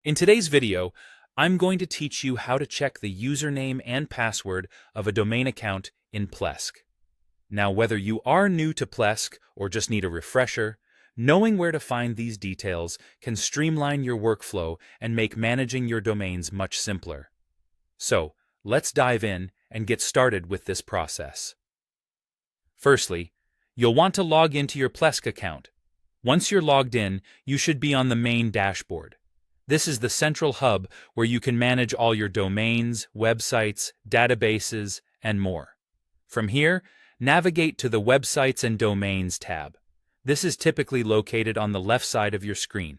In today's video, I'm going to teach you how to check the username and password of a domain account in Plesk. Now, whether you are new to Plesk or just need a refresher, knowing where to find these details can streamline your workflow and make managing your domains much simpler. So, let's dive in and get started with this process. Firstly, you'll want to log into your Plesk account. Once you're logged in, you should be on the main dashboard. This is the central hub where you can manage all your domains, websites, databases, and more. From here, navigate to the Websites and Domains tab. This is typically located on the left side of your screen.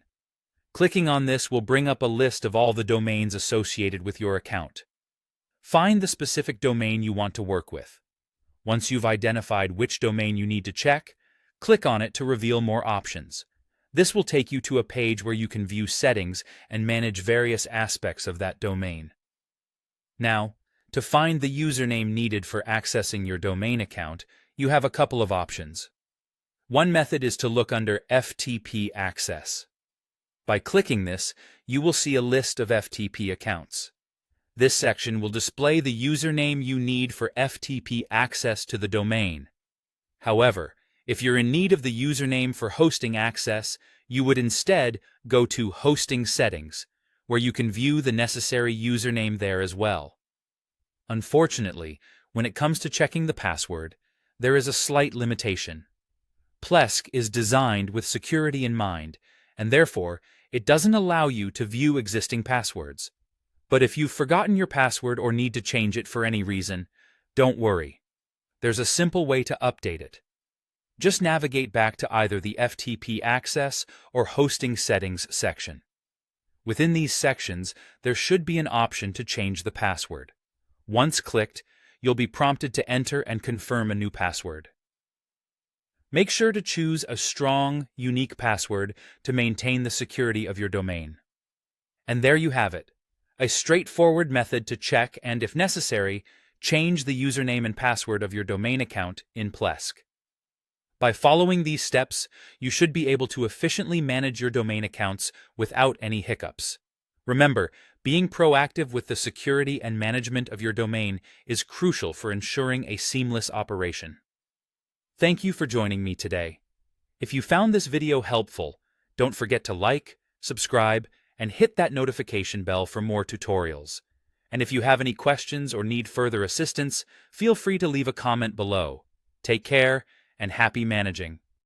Clicking on this will bring up a list of all the domains associated with your account. Find the specific domain you want to work with. Once you've identified which domain you need to check, click on it to reveal more options. This will take you to a page where you can view settings and manage various aspects of that domain. Now, to find the username needed for accessing your domain account, you have a couple of options. One method is to look under FTP Access. By clicking this, you will see a list of FTP accounts. This section will display the username you need for FTP access to the domain. However, if you're in need of the username for hosting access, you would instead go to Hosting Settings, where you can view the necessary username there as well. Unfortunately, when it comes to checking the password, there is a slight limitation. Plesk is designed with security in mind, and therefore, it doesn't allow you to view existing passwords. But if you've forgotten your password or need to change it for any reason, don't worry. There's a simple way to update it. Just navigate back to either the FTP Access or Hosting Settings section. Within these sections, there should be an option to change the password. Once clicked, you'll be prompted to enter and confirm a new password. Make sure to choose a strong, unique password to maintain the security of your domain. And there you have it, a straightforward method to check and, if necessary, change the username and password of your domain account in Plesk. By following these steps, you should be able to efficiently manage your domain accounts without any hiccups. Remember, being proactive with the security and management of your domain is crucial for ensuring a seamless operation. Thank you for joining me today. If you found this video helpful, don't forget to like, subscribe, and hit that notification bell for more tutorials. And if you have any questions or need further assistance, feel free to leave a comment below. Take care, and happy managing.